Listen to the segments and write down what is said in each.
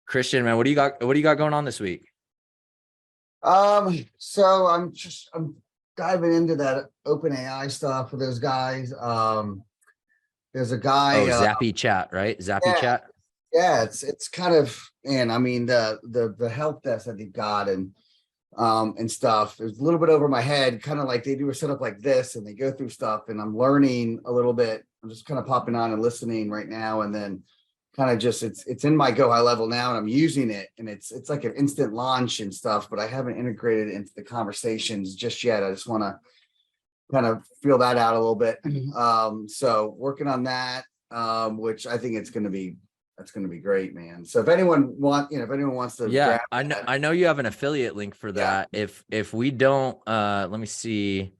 Christian, man, what do you got? What do you got going on this week? So I'm diving into that open AI stuff with those guys. There's a Oh, guy, ZappyChat, right? yeah, ZappyChat. yeah, it's kind of, and I mean the help desk that they've got and stuff is a little bit over my head, kind of like they do a setup like this and they go through stuff and I'm learning a little bit. I'm just kind of popping on and listening right now, and then kind of just it's in my Go High Level now and I'm using it, and it's like an instant launch and stuff, but I haven't integrated it into the conversations just yet. I just want to kind of feel that out a little bit. So working on that, which I think that's going to be great, man. So if anyone wants to Yeah, grab I know. that, I know you have an affiliate link for yeah, that. If we don't, let me see.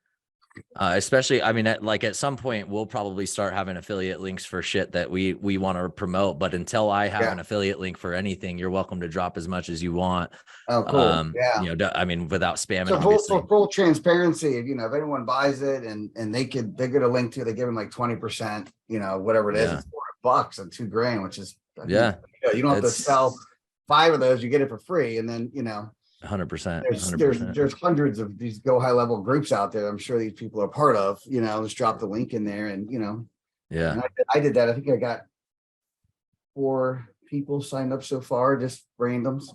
Especially, I mean, at some point, we'll probably start having affiliate links for shit that we want to promote. But until I have yeah. an affiliate link for anything, you're welcome to drop as much as you want. Oh, cool. Yeah. I mean, without spamming, So obviously. for full transparency, if anyone buys it and they get a link to, they give them like 20%, whatever it is, Yeah, it's $400 and $2,000, which is, I think, yeah. you don't have to It's sell 5 of those, you get it for free. And then, 100%, there's 100%. there's hundreds of these Go High Level groups out there. I'm sure these people are part of, just drop the link in there and, Yeah. and I did that. I think I got 4 people signed up so far, just randoms.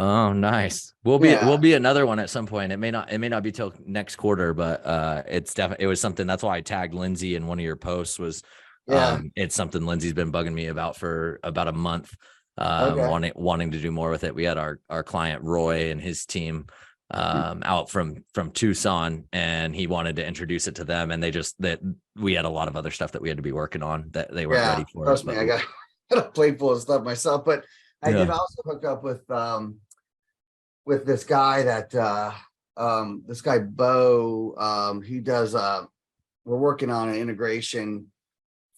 Oh, nice. We'll Yeah. be another one at some point. It may not be till next quarter, but it's definitely, it was something. That's why I tagged Lindsay in one of your posts. Was Yeah. it's something Lindsay's been bugging me about for about a month, Okay. wanting to do more with it. We had our client Roy and his team out from Tucson, and he wanted to introduce it to them, and that we had a lot of other stuff that we had to be working on that they weren't Yeah. ready for it. Trust me, But I got a plate full of stuff myself, but I did yeah. also hook up with this guy this guy Bo. He does we're working on an integration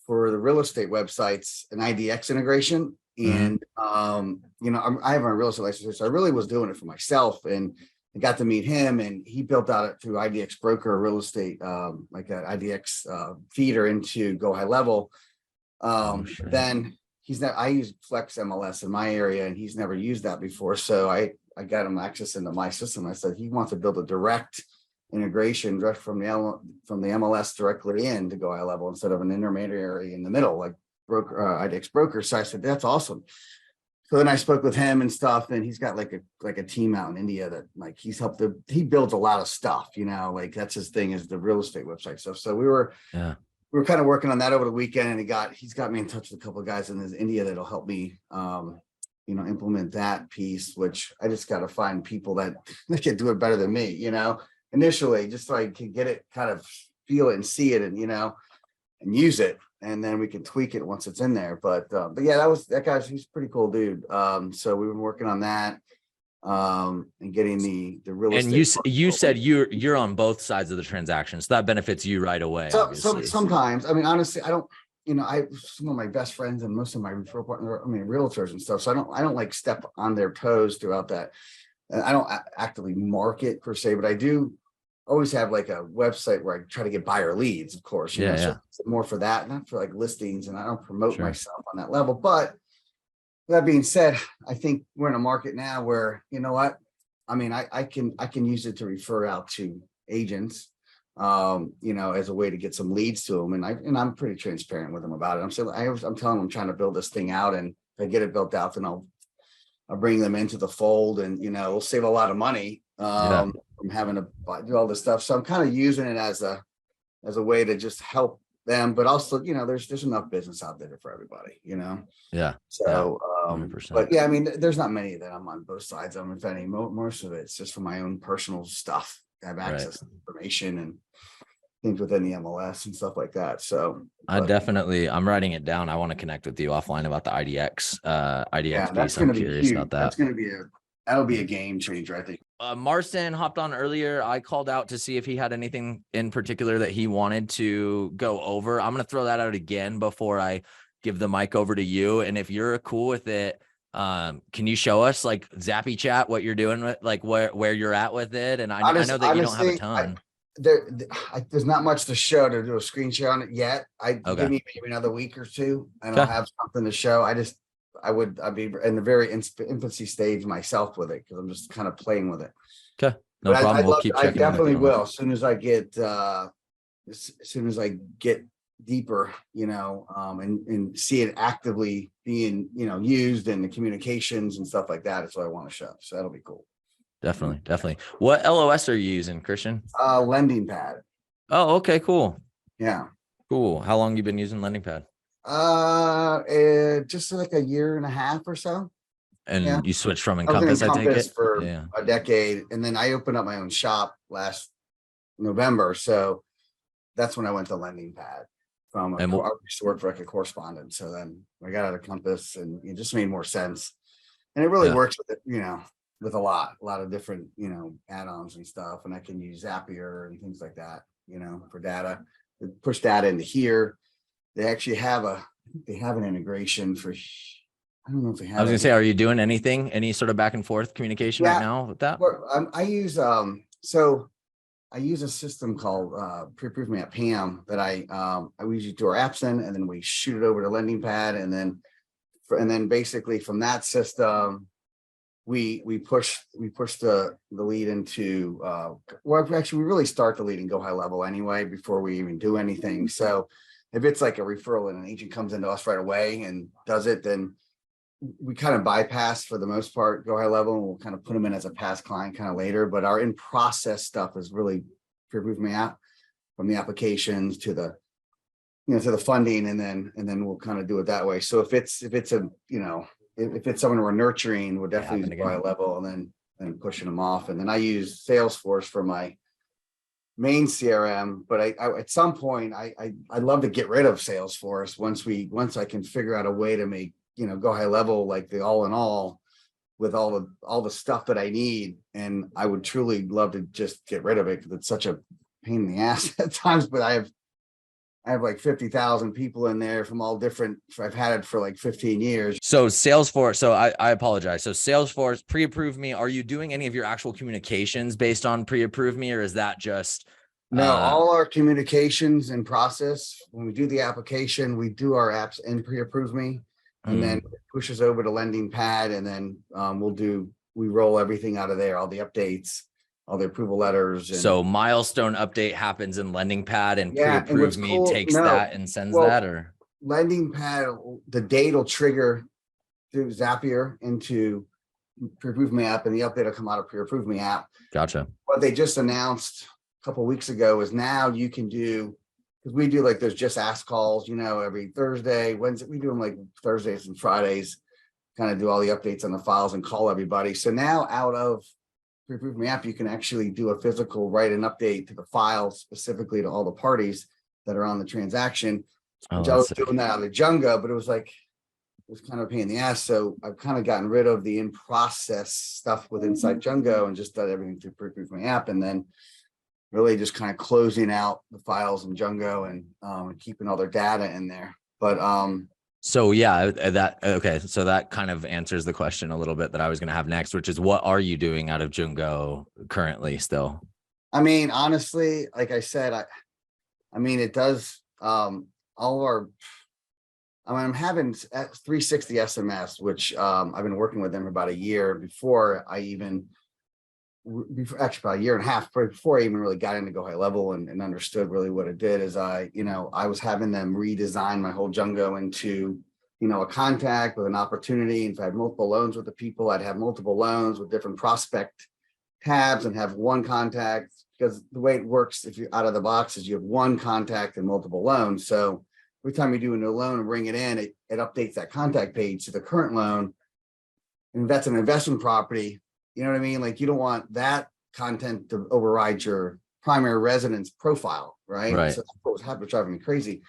for the real estate websites, an IDX integration. Mhm. And I have a real estate license, so I really was doing it for myself, and I got to meet him, and he built out it through IDX broker real estate, like an IDX feeder into Go High Level. Oh shit. Then I use Flex MLS in my area, and he's never used that before. So I got him access into my system. I said he wants to build a direct integration direct from the MLS directly in to Go High Level instead of an intermediary in the middle, like broker IDX broker. So I said that's awesome. So then I spoke with him and stuff, and he's got like a team out in India that like he builds a lot of stuff, like that's his thing, is the real estate website stuff. So Yeah. we were kind of working on that over the weekend, and he's got me in touch with a couple of guys in India that'll help me implement that piece, which I just got to find people that can do it better than me, initially, just so I can get it, kind of feel it and see it, and and use it, and then we can tweak it once it's in there. But yeah, that guy's, he's a pretty cool dude. So we've been working on that, and getting the real And estate. you said you're on both sides of the transaction, so that benefits you right away, So obviously. sometimes, I mean, honestly, I don't, I some of my best friends and most of my referral partner, realtors and stuff. So I don't like step on their toes throughout that. I don't actively market per se, but I do always have like a website where I try to get buyer leads, of course, Yeah, so yeah. it's more for that, not for like listings, and I don't promote Sure. myself on that level. But that being said, I think we're in a market now where, what, I mean, I can use it to refer out to agents, as a way to get some leads to them. And I'm pretty transparent with them about it. I'm telling them I'm trying to build this thing out, and if I get it built out, then I'll bring them into the fold, and we'll save a lot of money Yeah. from having to do all this stuff. So I'm kind of using it as a way to just help them, but also, there's enough business out there for everybody, Yeah. Yeah. So 100%. but yeah, I mean, there's not many that I'm on both sides of, if any. Most of it's just for my own personal stuff. I have access to information and things within the MLS and stuff like that. So I'm writing it down. I want to connect with you offline about the IDX yeah, that's piece. going I'm to be curious huge. about that. That's going to be that'll be a game changer, I think. Marston hopped on earlier. I called out to see if he had anything in particular that he wanted to go over. I'm going to throw that out again before I give the mic over to you. And if you're cool with it, can you show us like ZappyChat, what you're doing with, like where you're at with it? And I know that you don't have a ton. There's not much to show to do a screen share on it yet. Okay. Give me maybe another week or two, and Okay. I'll have something to show. I'd be in the very infancy stage myself with it, because I'm just kind of playing with it. Okay, no But problem. We'll keep I checking in with definitely you. will, as soon as I get deeper, and see it actively being, used in the communications and stuff like that. It's what I want to show. So that'll be cool. Definitely, definitely. What LOS are you using, Christian? Lending pad. Oh, okay, cool. Yeah. Cool. How long you been using Lending Pad? Just like a year and a half or so. And Yeah. you switched from I was in Encompass, I take Encompass it? for Yeah. a decade, and then I opened up my own shop last November. So that's when I went to Lending Pad from I used to work for like a correspondent. So then I got out of Compass, and it just made more sense. And it really works with it, with a lot of different, add-ons and stuff. And I can use Zapier and things like that, for data, push data into here. They actually have an integration for, I don't know if they have. I was gonna say, are you doing any sort of back and forth communication right now with that? I use I use a system called Pre-Approve Me at PAM that I usually do our apps in, and then we shoot it over to Lending Pad, and then basically from that system we push the lead into we really start the lead and go high level anyway before we even do anything. So if it's like a referral and an agent comes into us right away and does it, then we kind of bypass, for the most part, go high level, and we'll kind of put them in as a past client kind of later. But our in process stuff is really Pre-Approve Me app, from the applications to the to the funding, and then we'll kind of do it that way. So if it's someone we're nurturing, we're definitely go high level, and then pushing them off. And then I use Salesforce for my main CRM, but I at some point I'd love to get rid of Salesforce once I can figure out a way to make go high level, like the all in all, with all the stuff that I need. And I would truly love to just get rid of it, because it's such a pain in the ass at times. But I have like 50,000 people in there from all different, I've had it for like 15 years. So Salesforce, so I apologize. So Salesforce, Pre-Approve Me, are you doing any of your actual communications based on Pre-Approve Me, or is that just? No, all our communications and process, when we do the application, we do our apps in Pre-Approve Me, and then it pushes over to Lending Pad, and then we roll everything out of there, all the updates, all the approval letters. And so milestone update happens in Lending Pad, and Pre-Approve Me takes that and sends that, or Lending Pad, the date will trigger through Zapier into Pre-Approve Me app, and the update will come out of Pre-Approve Me app. Gotcha. What they just announced a couple of weeks ago is now you can do, because we do like those just ask calls, every Thursday, Wednesday. We do them like Thursdays and Fridays, kind of do all the updates on the files and call everybody. So now out of Pre-Approve Me app, you can actually do a physical write an update to the file specifically to all the parties that are on the transaction. I was doing that out of Django, but it was kind of a pain in the ass. So I've kind of gotten rid of the in-process stuff with inside Django and just done everything through Pre-Approve Me app, and then really just kind of closing out the files in Django and keeping all their data in there. But so yeah, so that kind of answers the question a little bit that I was going to have next, which is, what are you doing out of Django currently still? I mean, honestly, like I said, it does all of our. I'm having 360 SMS, which I've been working with them for about a year before actually about a year and a half before I even really got into go high level and understood really what it did. Is I was having them redesign my whole Django into a contact with an opportunity. And if I had multiple loans with the people, I'd have multiple loans with different prospect tabs and have one contact, because the way it works, if you're out of the box, is you have one contact and multiple loans. So every time you do a new loan and bring it in, it updates that contact page to the current loan. And if that's an investment property, you know what I mean? Like, you don't want that content to override your primary residence profile, right? Right. So that's what was happening, driving me crazy.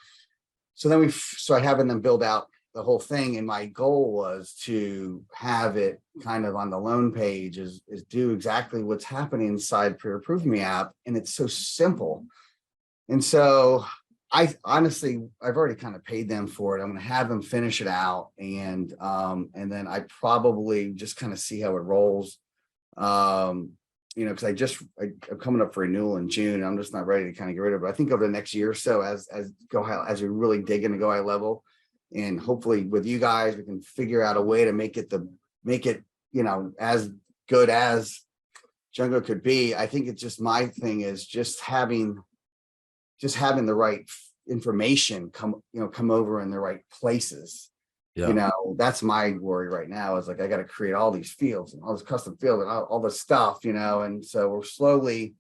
So then I having them build out the whole thing, and my goal was to have it kind of on the loan page is do exactly what's happening inside Pre-Approve Me app, and it's so simple. And so I've already kind of paid them for it. I'm going to have them finish it out, and then I probably just kind of see how it rolls. Because I'm coming up for renewal in June, and I'm just not ready to kind of get rid of it. I think over the next year or so, as we really dig into go high level, And hopefully with you guys, we can figure out a way to make it, as good as Jungo could be. I think it's just, my thing is just having the right information come over in the right places. Yeah. That's my worry right now, is like, I got to create all these fields and all this custom field and all this stuff, and so we're slowly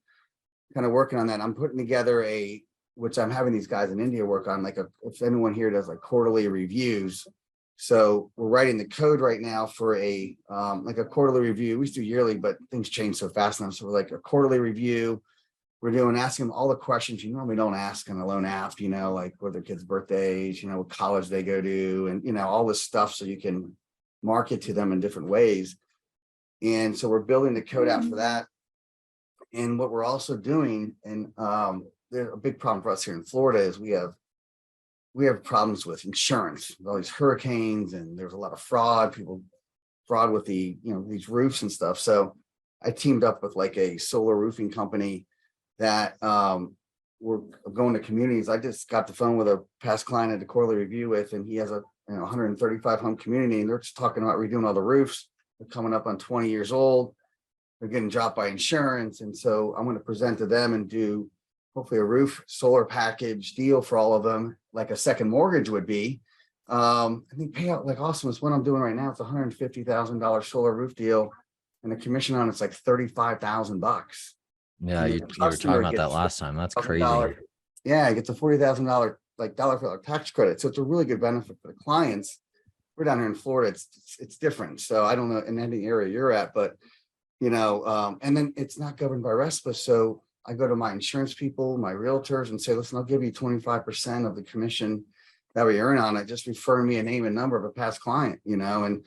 kind of working on that. I'm putting together which I'm having these guys in India work on, if anyone here does like quarterly reviews. So we're writing the code right now for a quarterly review. We used to do yearly, but things change so fast now. So we're like a quarterly review. We're asking them all the questions you normally don't ask on a loan app, like what their kids' birthdays, what college they go to, and all this stuff, so you can market to them in different ways. And so we're building the code out for that. And what we're also doing, and there's a big problem for us here in Florida, is we have problems with insurance, all these hurricanes, and there's a lot of fraud with the these roofs and stuff. So I teamed up with like a solar roofing company that we're going to communities. I just got the phone with a past client at a quarterly review with, and he has a 135 home community, and they're just talking about redoing all the roofs. They're coming up on 20 years old. They're getting dropped by insurance. And so I'm going to present to them and do hopefully a roof solar package deal for all of them, like a second mortgage would be. I think payout like awesome is what I'm doing right now. It's $150,000 solar roof deal, and the commission on it's like $35,000. Yeah, you were talking about that last time. That's crazy. Yeah, it gets a $40,000 like dollar for tax credit. So it's a really good benefit for the clients. We're down here in Florida. It's different. So I don't know in any area you're at, but and then it's not governed by RESPA. So I go to my insurance people, my realtors, and say, listen, I'll give you 25% of the commission that we earn on it. Just refer me a name and number of a past client, and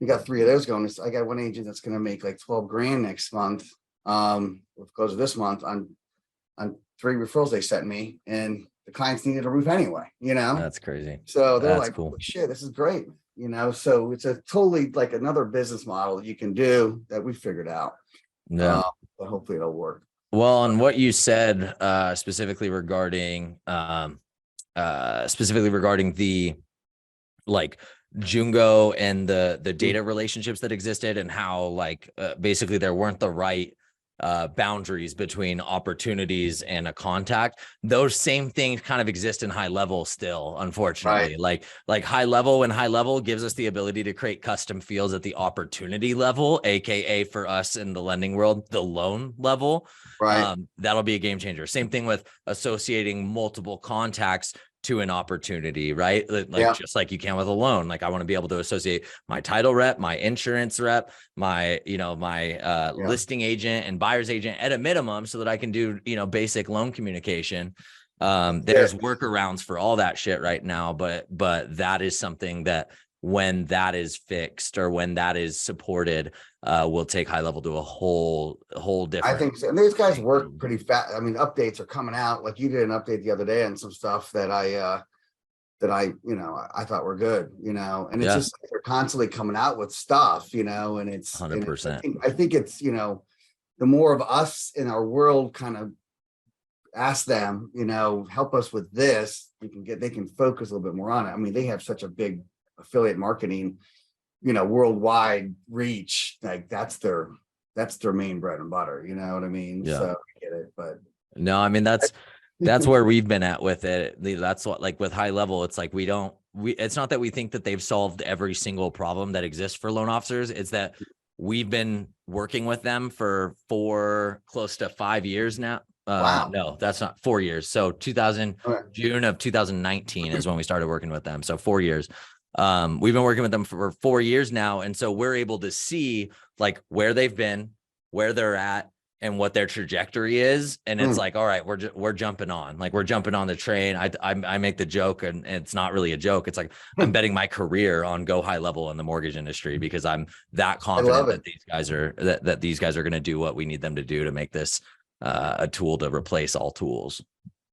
we got 3 of those going. I got one agent that's going to make like 12 grand next month. Goes this month on 3 referrals they sent me, and the clients needed a roof anyway, That's crazy. So they're That's like, cool. oh, shit, this is great. So it's a totally like another business model that you can do that we figured out. Yeah. But hopefully it'll work. Well, on what you said, specifically regarding the like Jungo and the data relationships that existed, and how basically there weren't the right boundaries between opportunities and a contact. Those same things kind of exist in HighLevel still, unfortunately. Right. Like HighLevel gives us the ability to create custom fields at the opportunity level, aka for us in the lending world, the loan level. Right. That'll be a game changer. Same thing with associating multiple contacts to an opportunity, right? Just like you can with a loan. Like I want to be able to associate my title rep, my insurance rep, my listing agent and buyer's agent at a minimum, so that I can do, basic loan communication. There's workarounds for all that shit right now, but that is something that when that is fixed or when that is supported, we'll take HighLevel to a whole different. I think so. And these guys work pretty fast. I mean, updates are coming out. Like you did an update the other day on some stuff that I thought were good, and it's just they're constantly coming out with stuff, and it's 100%. I think it's, the more of us in our world kind of ask them, help us with this, they can focus a little bit more on it. I mean, they have such a big affiliate marketing, worldwide reach. Like that's their main bread and butter. You know what I mean? Yeah. So I get it, but no, I mean, that's where we've been at with it. That's what, like with HighLevel, it's like it's not that we think that they've solved every single problem that exists for loan officers. It's that we've been working with them for close to 5 years now. Wow. No, that's not 4 years. So June of 2019 is when we started working with them. So 4 years. We've been working with them for 4 years now. And so we're able to see like where they've been, where they're at, and what their trajectory is. And it's like, all right, we're jumping on, like we're jumping on the train. I make the joke, and it's not really a joke. It's like, I'm betting my career on go HighLevel in the mortgage industry, because I'm that confident that these guys are going to do what we need them to do to make this a tool to replace all tools.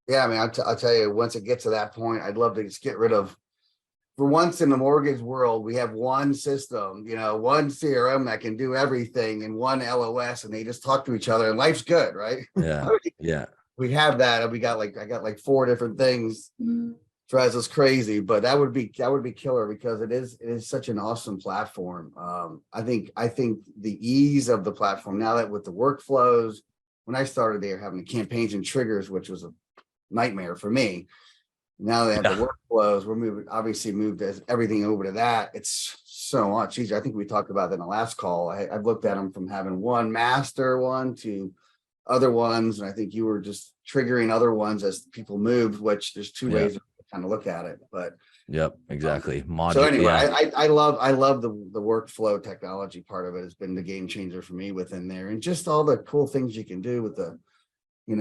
Yeah. I mean, I'll tell you, once it gets to that point, I'd love to just get rid of, for once in the mortgage world, we have one system, one CRM that can do everything, and one LOS, and they just talk to each other, and life's good, right? Yeah. Yeah. We have that, and I got like 4 different things drives us crazy, but that would be killer because it is such an awesome platform. I think the ease of the platform now that with the workflows, when I started there having the campaigns and triggers, which was a nightmare for me. Now they have the workflows. We're obviously moved everything over to that. It's so much easier. I think we talked about that in the last call. I've looked at them from having one master one to other ones, and I think you were just triggering other ones as people moved, which there's two ways to kind of look at it. But exactly. So anyway, I love the workflow technology part of it has been the game changer for me within there, and just all the cool things you can do with the, I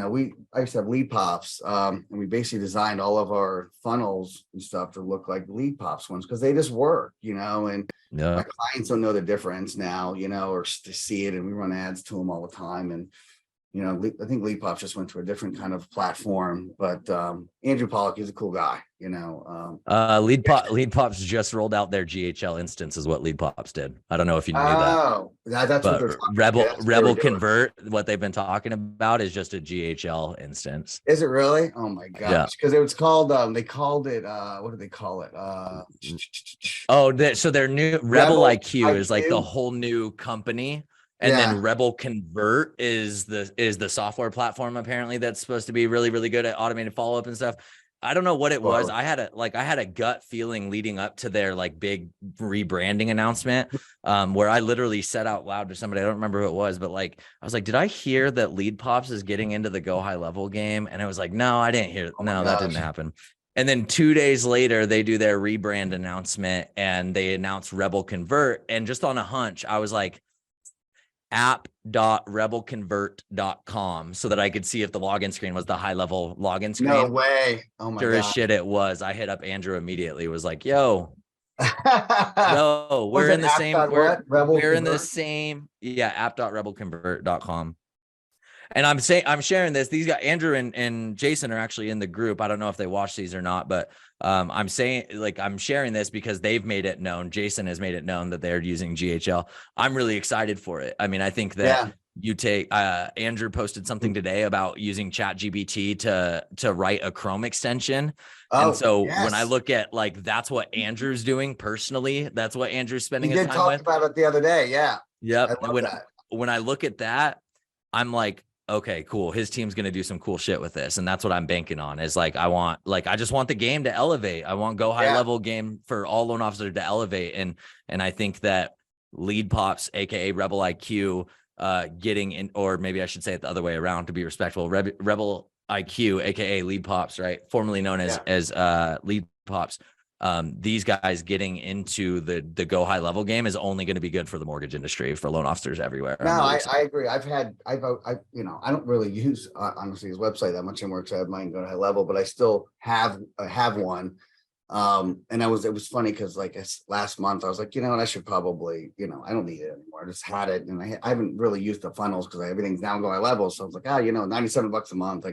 used to have lead pops, and we basically designed all of our funnels and stuff to look like lead pops ones because they just work, and my clients don't know the difference now, or to see it, and we run ads to them all the time. And I think lead pops just went to a different kind of platform, but Andrew Pollock is a cool guy, lead pops just rolled out their GHL instance is what lead pops did. I don't know if you knew that. Oh, that's what they're Rebel Convert, what they've been talking about is just a GHL instance. Is it really? Oh my gosh. Because it was called they called it what do they call it? So their new Rebel IQ is like the whole new company. And then Rebel Convert is the software platform apparently that's supposed to be really, really good at automated follow-up and stuff. I don't know what it was. I had a gut feeling leading up to their like big rebranding announcement, where I literally said out loud to somebody, I don't remember who it was, but like I was like, did I hear that Lead Pops is getting into the Go High Level game? And I was like, no, I didn't hear. That didn't happen. And then 2 days later, they do their rebrand announcement and they announce Rebel Convert. And just on a hunch, I was like, app.rebelconvert.com so that I could see if the login screen was the HighLevel login screen. No way. Oh my God. Sure as shit it was. I hit up Andrew immediately, was like, yo, we're in the same, we're in the same, app.rebelconvert.com. And I'm sharing this. These guys, Andrew and Jason, are actually in the group. I don't know if they watch these or not, but I'm saying, like, I'm sharing this because they've made it known. Jason has made it known that they're using GHL. I'm really excited for it. I mean, I think that you take Andrew posted something today about using ChatGPT to write a Chrome extension. And so when I look at like, that's what Andrew's doing personally, that's what Andrew's spending his time with. You did talk about it the other day. Yeah. Yep. When I look at that, I'm like, okay, cool. His team's going to do some cool shit with this. And that's what I'm banking on is like, I just want the game to elevate. I want Go High Level game for all loan officers to elevate. And I think that Lead Pops, AKA Rebel IQ, getting in, or maybe I should say it the other way around to be respectful, Rebel IQ, AKA Lead Pops, right? Formerly known as Lead Pops. These guys getting into the Go High Level game is only going to be good for the mortgage industry, for loan officers everywhere. No, I agree. I don't really use honestly his website that much anymore because I have mine Go High Level, but I still have one. And it was funny because like last month I was like, I should probably, I don't need it anymore. I just had it, and I haven't really used the funnels because everything's now Go High Level. So I was like, $97 a month.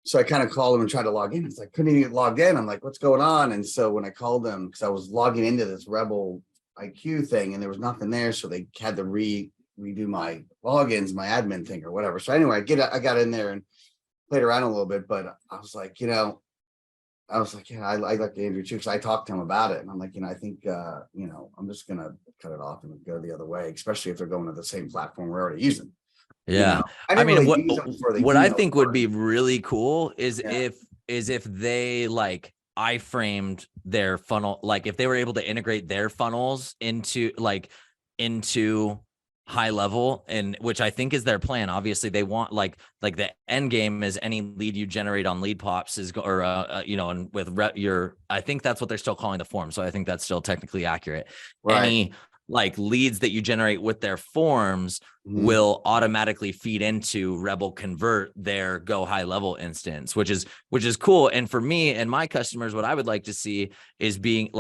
So I kind of called them and tried to log in. It's like, couldn't even get logged in. I'm like, what's going on? And so when I called them, because I was logging into this Rebel IQ thing and there was nothing there. So they had to redo my logins, my admin thing or whatever. So anyway, I got in there and played around a little bit, but I was like, I like Andrew too, because I talked to him about it. And I'm like, I think, I'm just going to cut it off and go the other way, especially if they're going to the same platform we're already using. Yeah. I mean, what I think would be really cool is if they like iframed their funnel, like if they were able to integrate their funnels into High Level, and which I think is their plan. Obviously they want like the end game is any lead you generate on Lead Pops is, or and with I think that's what they're still calling the form. So I think that's still technically accurate. Right. Any like leads that you generate with their forms will automatically feed into Rebel Convert, their Go High Level instance, which is cool. And for me and my customers, what I would like to see is being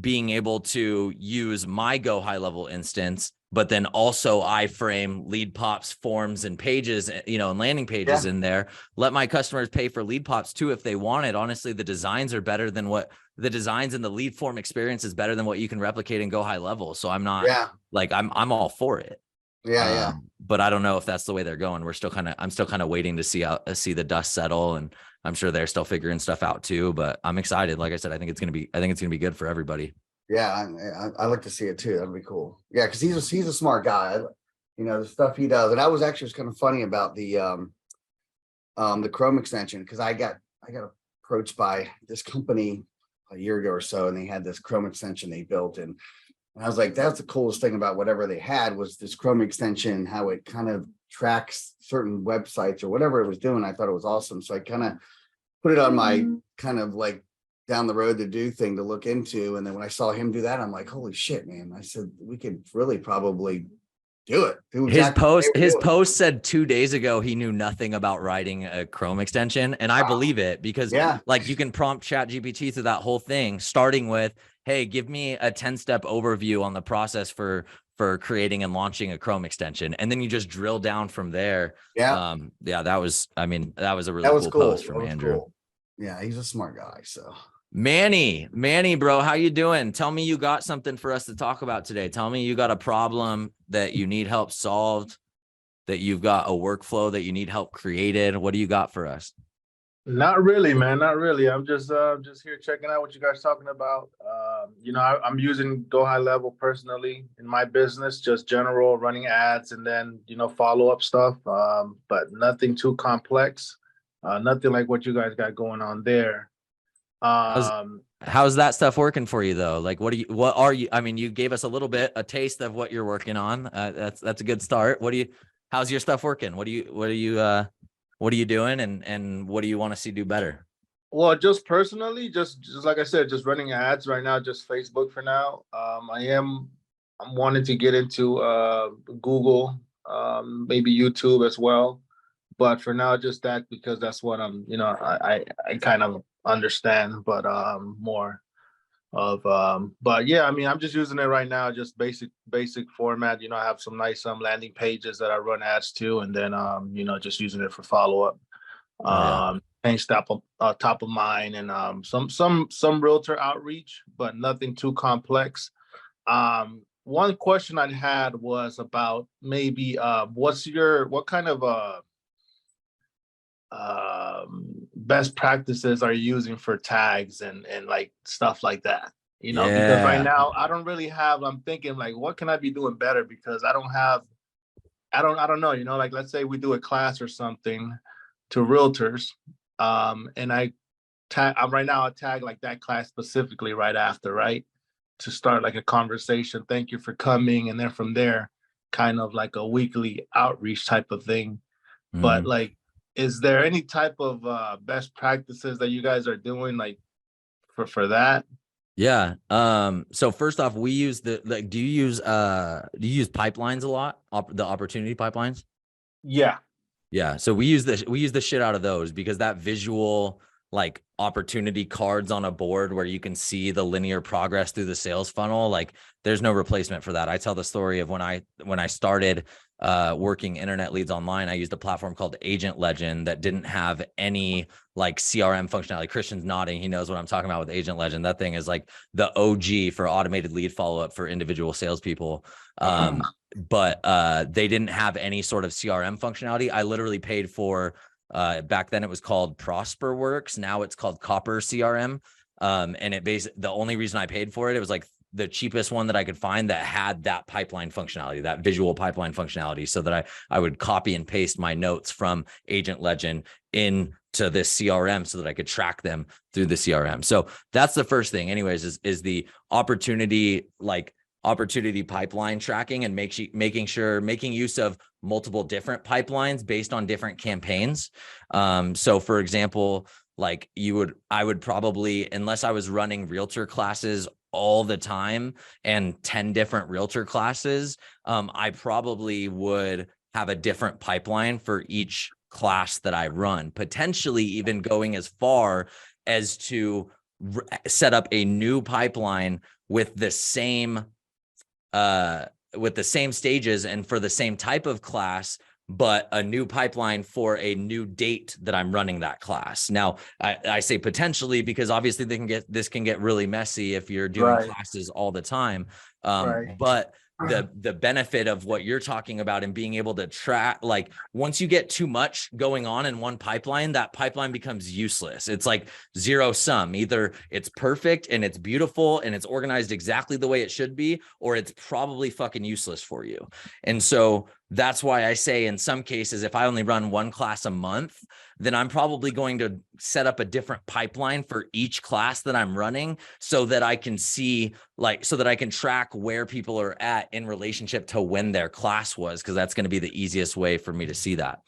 able to use my Go High Level instance, but then also iframe Lead Pops forms and pages, and landing pages in there. Let my customers pay for Lead Pops too if they want it. Honestly, the designs are better than what the designs and the lead form experience is better than what you can replicate and Go High Level. So I'm not I'm all for it. Yeah. But I don't know if that's the way they're going. I'm still kind of waiting to see the dust settle, and I'm sure they're still figuring stuff out too. But I'm excited. Like I said, I think it's gonna be good for everybody. Yeah. I like to see it too. That'd be cool. Yeah. Cause he's a smart guy. You know, the stuff he does. And I was actually kind of funny about the Chrome extension. Cause I got approached by this company a year ago or so, and they had this Chrome extension they built. And I was like, that's the coolest thing about whatever they had was this Chrome extension, how it kind of tracks certain websites or whatever it was doing. I thought it was awesome. So I kind of put it on my kind of like down the road to do thing to look into. And then when I saw him do that, I'm like, holy shit, man. I said, we could really probably do it. Do exactly his post said 2 days ago he knew nothing about writing a Chrome extension, and I believe it, because like you can prompt Chat GPT through that whole thing, starting with, hey, give me a 10-step overview on the process for creating and launching a Chrome extension, and then you just drill down from there. That was a really cool post from Andrew. Cool. Yeah, he's a smart guy. So Manny, bro, how you doing? Tell me you got something for us to talk about today. Tell me you got a problem that you need help solved, that you've got a workflow that you need help created. What do you got for us? Not really, man. Not really. I'm just here checking out what you guys talking about. I'm using Go HighLevel personally in my business, just general running ads and then, follow-up stuff, but nothing too complex. Nothing like what you guys got going on there. How's that stuff working for you though? Like, I mean, you gave us a taste of what you're working on. That's a good start. How's your stuff working? What are you doing? And what do you want to see do better? Well, just personally, just like I said, just running ads right now, just Facebook for now. I'm wanting to get into Google, maybe YouTube as well. But for now, just that, because that's what I kind of understand, but more of but yeah, I mean, I'm just using it right now, just basic format. I have some nice landing pages that I run ads to, and then just using it for follow-up. Things top of mind, and some realtor outreach, but nothing too complex. One question I had was about maybe what kind of best practices are you using for tags and like stuff like that, because right now I don't really have. I'm thinking like, what can I be doing better, because I don't know, like let's say we do a class or something to realtors, and I tag like that class specifically right after, right, to start like a conversation, thank you for coming, and then from there kind of like a weekly outreach type of thing. But like, is there any type of best practices that you guys are doing like for that? Yeah. So first off, we use do you use pipelines a lot? The opportunity pipelines? Yeah. Yeah. So we use the shit out of those, because that visual, like, opportunity cards on a board where you can see the linear progress through the sales funnel, like, there's no replacement for that. I tell the story of when I started working internet leads online. I used a platform called Agent Legend that didn't have any like CRM functionality. Christian's nodding. He knows what I'm talking about with Agent Legend. That thing is like the OG for automated lead follow-up for individual salespeople. But they didn't have any sort of CRM functionality. I literally paid for, back then it was called ProsperWorks. Now it's called Copper CRM. And the only reason I paid for it, it was like the cheapest one that I could find that had that pipeline functionality, that visual pipeline functionality, so that I would copy and paste my notes from Agent Legend into this CRM so that I could track them through the CRM. So that's the first thing anyways, is the opportunity pipeline tracking, and making use of multiple different pipelines based on different campaigns. So for example, like I would probably, unless I was running realtor classes all the time and 10 different realtor classes, I probably would have a different pipeline for each class that I run, potentially even going as far as to set up a new pipeline with the same stages and for the same type of class, but a new pipeline for a new date that I'm running that class. Now, I say potentially because obviously this can get really messy if you're doing classes all the time. But the benefit of what you're talking about and being able to track, like once you get too much going on in one pipeline, that pipeline becomes useless. It's like zero sum. Either it's perfect and it's beautiful and it's organized exactly the way it should be, or it's probably fucking useless for you. And so that's why I say in some cases, if I only run one class a month, then I'm probably going to set up a different pipeline for each class that I'm running so that I can see, like, so that I can track where people are at in relationship to when their class was, because that's going to be the easiest way for me to see that.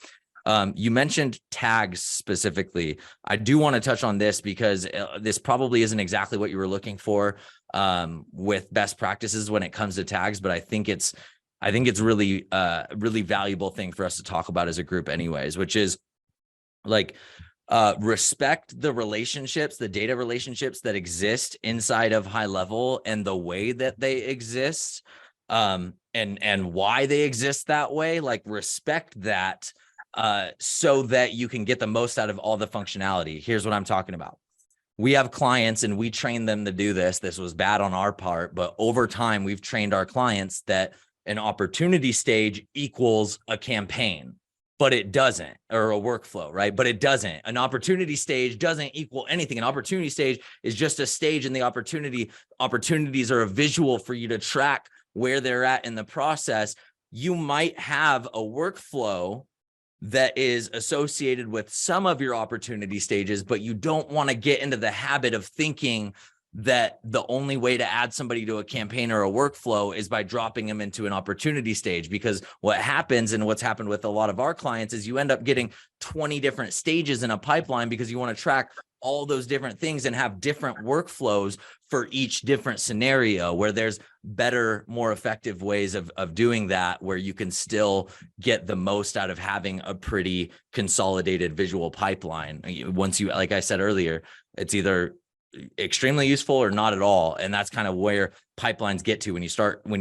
You mentioned tags specifically. I do want to touch on this because this probably isn't exactly what you were looking for with best practices when it comes to tags, but I think it's really really valuable thing for us to talk about as a group anyways, which is like respect the relationships, the data relationships that exist inside of HighLevel and the way that they exist and why they exist that way. Like respect that so that you can get the most out of all the functionality. Here's what I'm talking about. We have clients and we train them to do this. This was bad on our part, but over time we've trained our clients that an opportunity stage equals a campaign, but it doesn't, or a workflow, right? But it doesn't. An opportunity stage doesn't equal anything. An opportunity stage is just a stage in the opportunity. Opportunities are a visual for you to track where they're at in the process. You might have a workflow that is associated with some of your opportunity stages, but you don't want to get into the habit of thinking that the only way to add somebody to a campaign or a workflow is by dropping them into an opportunity stage. Because what happens, and what's happened with a lot of our clients, is you end up getting 20 different stages in a pipeline because you want to track all those different things and have different workflows for each different scenario, where there's better, more effective ways of doing that, where you can still get the most out of having a pretty consolidated visual pipeline. Once you, like I said earlier, it's either extremely useful or not at all. And that's kind of where pipelines get to. When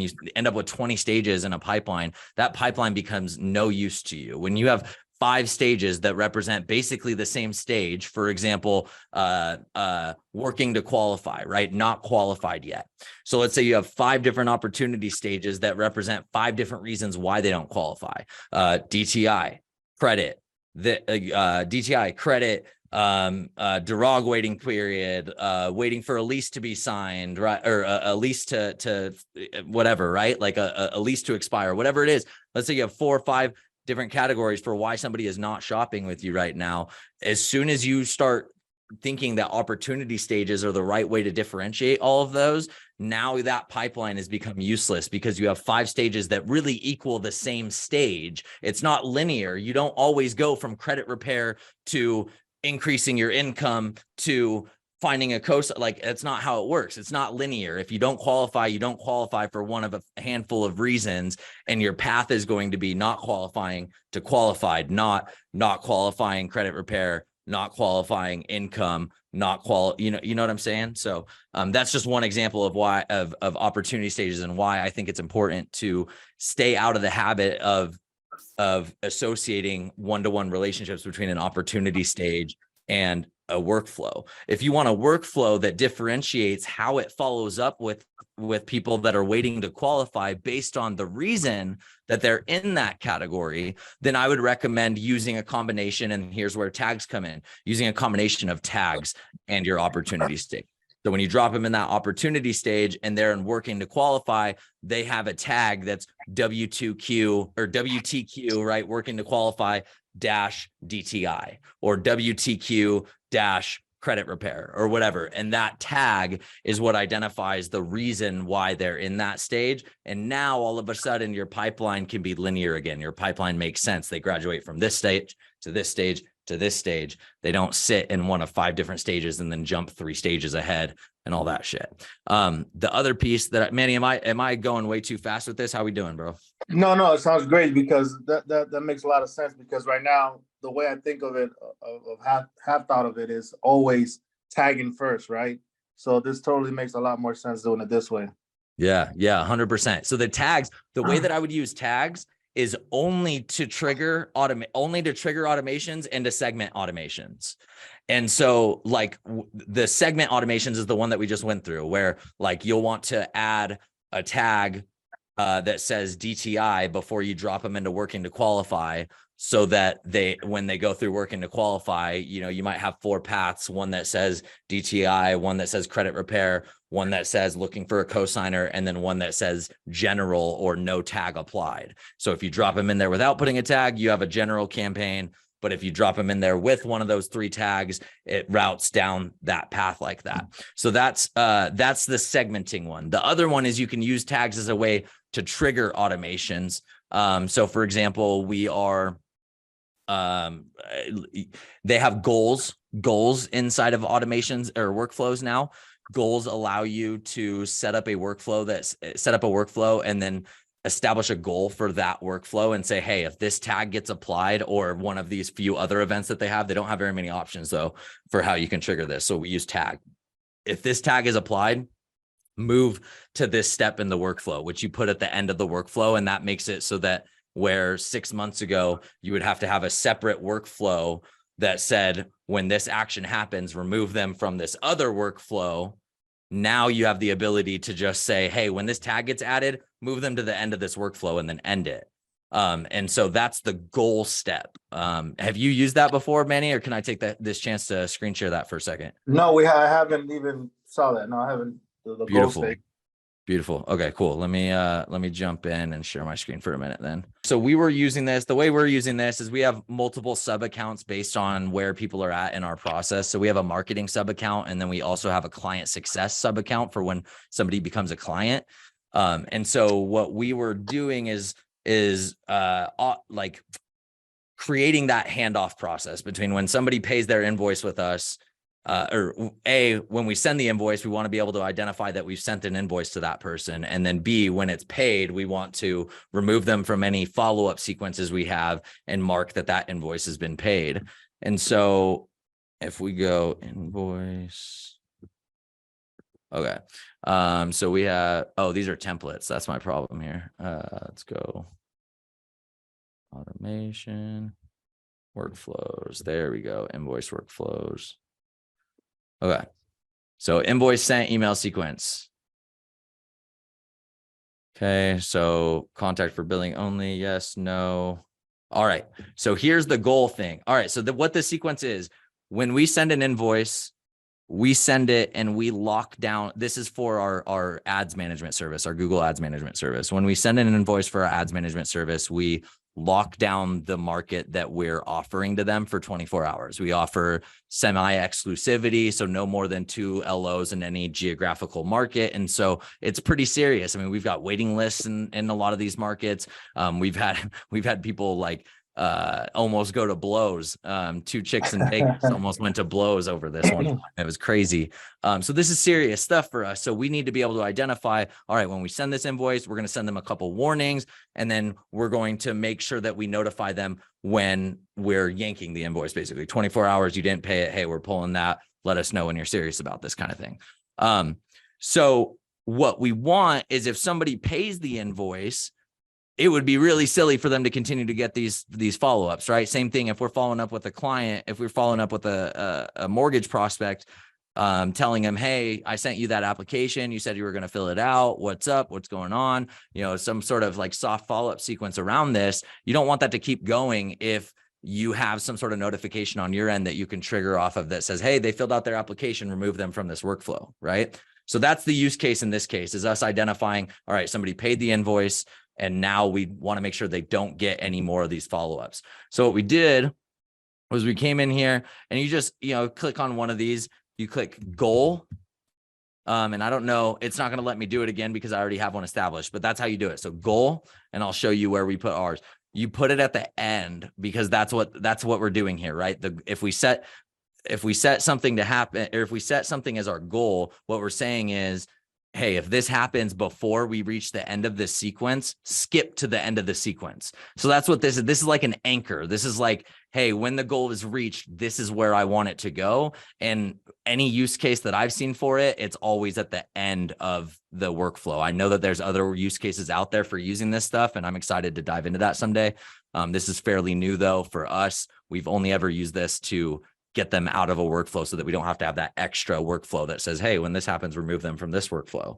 you end up with 20 stages in a pipeline, that pipeline becomes no use to you. When you have 5 stages that represent basically the same stage, for example, working to qualify, right? Not qualified yet. So let's say you have 5 different opportunity stages that represent 5 different reasons why they don't qualify. DTI, credit, DTI, credit, derog waiting period, waiting for a lease to be signed, right? Or a lease to whatever, right? Like a lease to expire, whatever it is. Let's say you have 4 or 5 different categories for why somebody is not shopping with you right now. As soon as you start thinking that opportunity stages are the right way to differentiate all of those, now that pipeline has become useless because you have 5 stages that really equal the same stage. It's not linear. You don't always go from credit repair to increasing your income to finding a coast. Like, it's not how it works. It's not linear. If you don't qualify, you don't qualify for one of a handful of reasons, and your path is going to be not qualifying to qualified, not qualifying credit repair, not qualifying income, you know what I'm saying? So that's just one example of why of opportunity stages, and why I think it's important to stay out of the habit of associating one-to-one relationships between an opportunity stage and a workflow. If you want a workflow that differentiates how it follows up with people that are waiting to qualify based on the reason that they're in that category, then I would recommend using a combination. And here's where tags come in, using a combination of tags and your opportunity stage. So when you drop them in that opportunity stage and they're in working to qualify, they have a tag that's W2Q or WTQ, right? Working to qualify dash DTI, or WTQ dash credit repair, or whatever. And that tag is what identifies the reason why they're in that stage. And now all of a sudden your pipeline can be linear again. Your pipeline makes sense. They graduate from this stage to this stage to this stage. They don't sit in one of 5 different stages and then jump 3 stages ahead and all that shit. The other piece that, Manny, am I going way too fast with this? How we doing, bro? No, it sounds great, because that makes a lot of sense, because right now the way I think of it, have thought of it, is always tagging first, right? So this totally makes a lot more sense doing it this way. Yeah, 100%. So the tags, the way that I would use tags is only to trigger automations and to segment automations. And so like the segment automations is the one that we just went through, where like you'll want to add a tag that says DTI before you drop them into working to qualify, so that when they go through working to qualify, you might have 4 paths, one that says DTI, one that says credit repair, one that says looking for a cosigner, and then one that says general or no tag applied. So if you drop them in there without putting a tag, you have a general campaign. But if you drop them in there with one of those 3 tags, it routes down that path like that. So that's the segmenting one. The other one is you can use tags as a way to trigger automations. So for example, we are, they have goals inside of automations or workflows now. Goals allow you to set up a workflow and then establish a goal for that workflow and say, hey, if this tag gets applied, or one of these few other events that they don't have very many options though for how you can trigger this. So we use tag. If this tag is applied, move to this step in the workflow, which you put at the end of the workflow. And that makes it so that where 6 months ago, you would have to have a separate workflow that said, when this action happens, remove them from this other workflow. Now you have the ability to just say, hey, when this tag gets added, move them to the end of this workflow and then end it. And so that's the goal step. Have you used that before, Manny, or can I take this chance to screen share that for a second? No, I haven't even saw that. No, I haven't. The Beautiful. goal state. Beautiful. Okay, cool. Let me jump in and share my screen for a minute then. So we were using this. The way we're using this is we have multiple sub accounts based on where people are at in our process. So we have a marketing sub account, and then we also have a client success sub account for when somebody becomes a client. And so what we were doing is like creating that handoff process between when somebody pays their invoice with us. When we send the invoice, we want to be able to identify that we've sent an invoice to that person. And then B, when it's paid, we want to remove them from any follow-up sequences we have and mark that invoice has been paid. And so if we go invoice, okay. So we have, these are templates. That's my problem here. Let's go automation, workflows. There we go. Invoice workflows. Okay, so invoice sent, email sequence. Okay, so contact for billing only, yes, no. All right, so here's the goal thing. All right, so what the sequence is, when we send an invoice, we send it and we lock down. This is for our ads management service, our Google Ads management service. When we send in an invoice for our ads management service, we lock down the market that we're offering to them for 24 hours. We offer semi-exclusivity, so no more than 2 LOs in any geographical market. And so it's pretty serious. I mean, we've got waiting lists in a lot of these markets. We've had people like almost go to blows. 2 chicks in Vegas almost went to blows over this one. It was crazy. So this is serious stuff for us. So we need to be able to identify, all right, when we send this invoice, we're going to send them a couple warnings, and then we're going to make sure that we notify them when we're yanking the invoice, basically 24 hours, you didn't pay it. Hey, we're pulling that. Let us know when you're serious about this kind of thing. So what we want is if somebody pays the invoice, it would be really silly for them to continue to get these follow-ups, right? Same thing if we're following up with a client, if we're following up with a mortgage prospect, telling them, hey, I sent you that application. You said you were going to fill it out. What's up? What's going on? Some sort of like soft follow-up sequence around this. You don't want that to keep going if you have some sort of notification on your end that you can trigger off of that says, hey, they filled out their application, remove them from this workflow, right? So that's the use case in this case, is us identifying, all right, somebody paid the invoice, and now we want to make sure they don't get any more of these follow-ups. So what we did was we came in here and you just, click on one of these, you click goal. And I don't know, it's not going to let me do it again because I already have one established, but that's how you do it. So goal, and I'll show you where we put ours. You put it at the end because that's what we're doing here, right? If we set something to happen, or if we set something as our goal, what we're saying is, hey, if this happens before we reach the end of this sequence, skip to the end of the sequence. So that's what this is. This is like an anchor. This is like, hey, when the goal is reached, this is where I want it to go. And any use case that I've seen for it, it's always at the end of the workflow. I know that there's other use cases out there for using this stuff, and I'm excited to dive into that someday. This is fairly new though for us. We've only ever used this to get them out of a workflow so that we don't have to have that extra workflow that says, hey, when this happens, remove them from this workflow.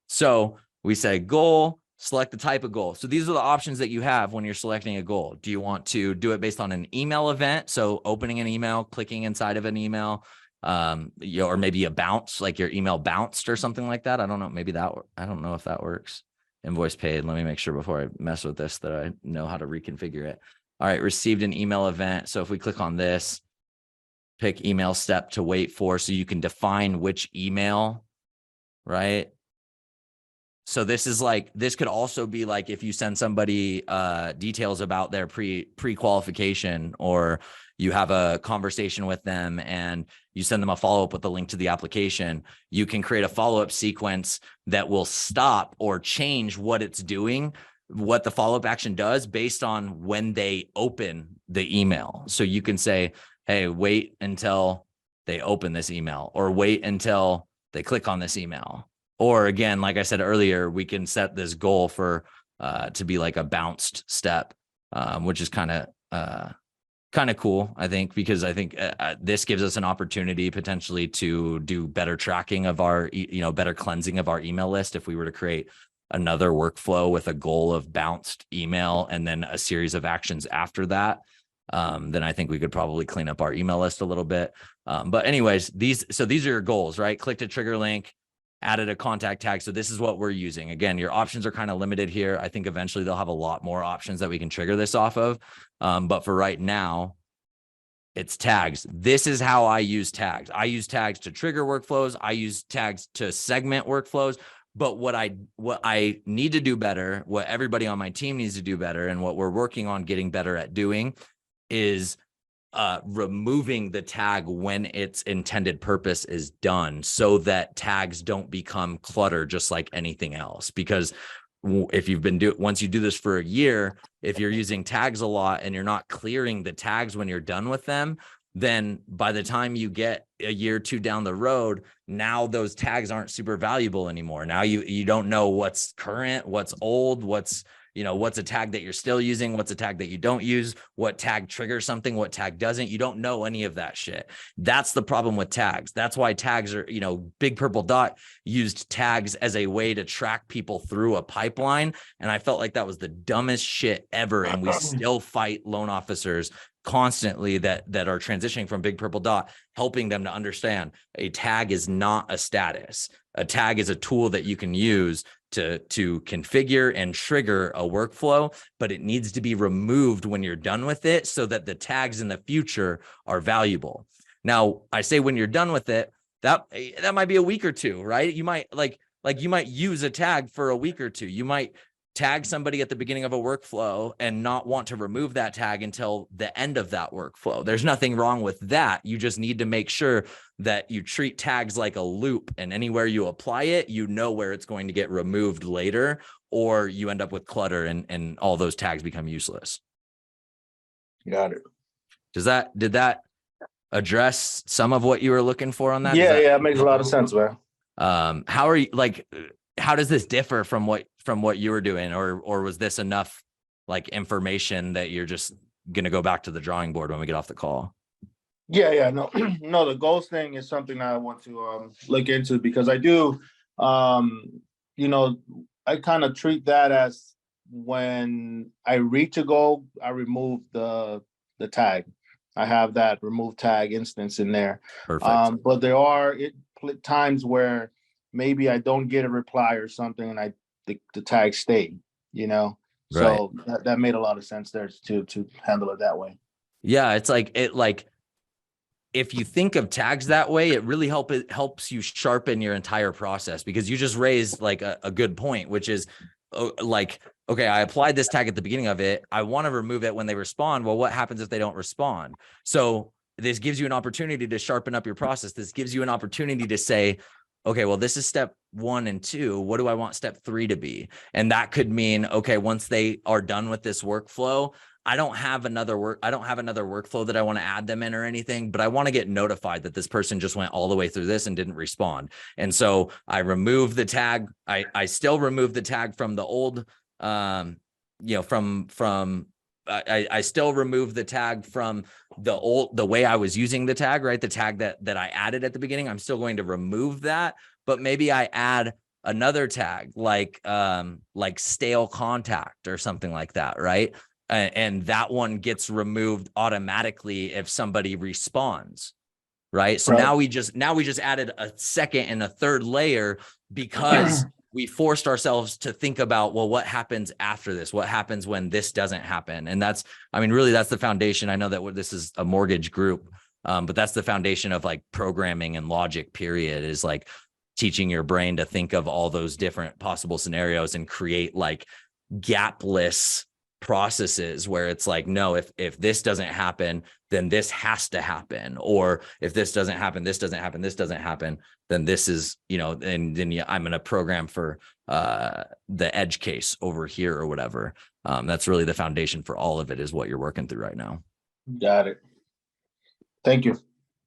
So we say goal, select the type of goal. So these are the options that you have when you're selecting a goal. Do you want to do it based on an email event? So opening an email, clicking inside of an email, or maybe a bounce, like your email bounced or something like that. I don't know. Maybe that, I don't know if that works. Invoice paid. Let me make sure before I mess with this that I know how to reconfigure it. All right. Received an email event. So if we click on this, pick email step to wait for, so you can define which email, right? So this is like, this could also be like if you send somebody details about their pre-qualification, or you have a conversation with them and you send them a follow-up with a link to the application, you can create a follow-up sequence that will stop or change what it's doing, what the follow-up action does based on when they open the email. So you can say, hey, wait until they open this email, or wait until they click on this email. Or again, like I said earlier, we can set this goal for to be like a bounced step, which is kind of cool, I think, because I think this gives us an opportunity potentially to do better tracking of our, better cleansing of our email list. If we were to create another workflow with a goal of bounced email and then a series of actions after that, then I think we could probably clean up our email list a little bit. But anyways, these are your goals, right? Click to trigger link, added a contact tag. So this is what we're using. Again, your options are kind of limited here. I think eventually they'll have a lot more options that we can trigger this off of. But for right now, it's tags. This is how I use tags. I use tags to trigger workflows. I use tags to segment workflows. But what I need to do better, what everybody on my team needs to do better, and what we're working on getting better at doing is removing the tag when its intended purpose is done, so that tags don't become clutter just like anything else. Because if you've been once you do this for a year, if you're using tags a lot and you're not clearing the tags when you're done with them, then by the time you get a year or two down the road, now those tags aren't super valuable anymore. Now you don't know what's current, what's old, what's a tag that you're still using, what's a tag that you don't use, what tag triggers something, what tag doesn't. You don't know any of that shit. That's the problem with tags. That's why tags are, Big Purple Dot used tags as a way to track people through a pipeline. And I felt like that was the dumbest shit ever. And we still fight loan officers constantly that are transitioning from Big Purple Dot, helping them to understand a tag is not a status. A tag is a tool that you can use to configure and trigger a workflow, but it needs to be removed when you're done with it, so that the tags in the future are valuable. Now, I say when you're done with it, that might be a week or two, right? You might you might use a tag for a week or two. You might tag somebody at the beginning of a workflow and not want to remove that tag until the end of that workflow. There's nothing wrong with that. You just need to make sure that you treat tags like a loop, and anywhere you apply it, you know where it's going to get removed later, or you end up with clutter and all those tags become useless. Got it. Did that address some of what you were looking for on that? Yeah, it makes a lot of sense, man. How are you, how does this differ from what you were doing, or was this enough information that you're just going to go back to the drawing board when we get off the call? Yeah, no, no, the goals thing is something I want to look into, because I do, I kind of treat that as when I reach a goal, I remove the tag. I have that remove tag instance in there. Perfect. But there are times where maybe I don't get a reply or something, and the tag stay, so right. that made a lot of sense there to handle it that way. Yeah, it's if you think of tags that way, it really helps you sharpen your entire process, because you just raised a good point, which is okay, I applied this tag at the beginning of it. I want to remove it when they respond. Well, what happens if they don't respond? So this gives you an opportunity to sharpen up your process. This gives you an opportunity to say, okay, well, this is step 1 and 2. What do I want step 3 to be? And that could mean, okay, once they are done with this workflow, I don't have another workflow that I want to add them in or anything, but I want to get notified that this person just went all the way through this and didn't respond. And so I remove the tag. I still remove the tag from the old, I still remove the tag from the way I was using the tag, right? The tag that I added at the beginning, I'm still going to remove that, but maybe I add another tag like stale contact or something like that, right? And that one gets removed automatically if somebody responds, right? So now we just added a second and a third layer because we forced ourselves to think about, well, what happens after this? What happens when this doesn't happen? And that's, I mean, really, that's the foundation. I know that this is a mortgage group, but that's the foundation of like programming and logic, period, is like teaching your brain to think of all those different possible scenarios and create like gapless processes where it's like, no, if this doesn't happen, then this has to happen. Or if this doesn't happen, this doesn't happen, this doesn't happen, then this is, you know, and then I'm going to program for the edge case over here or whatever. That's really the foundation for all of it, is what you're working through right now. Got it. Thank you.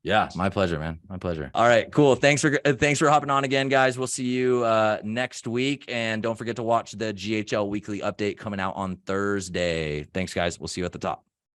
Yeah, my pleasure, man. My pleasure. All right, cool. Thanks for hopping on again, guys. We'll see you next week. And don't forget to watch the GHL weekly update coming out on Thursday. Thanks, guys. We'll see you at the top.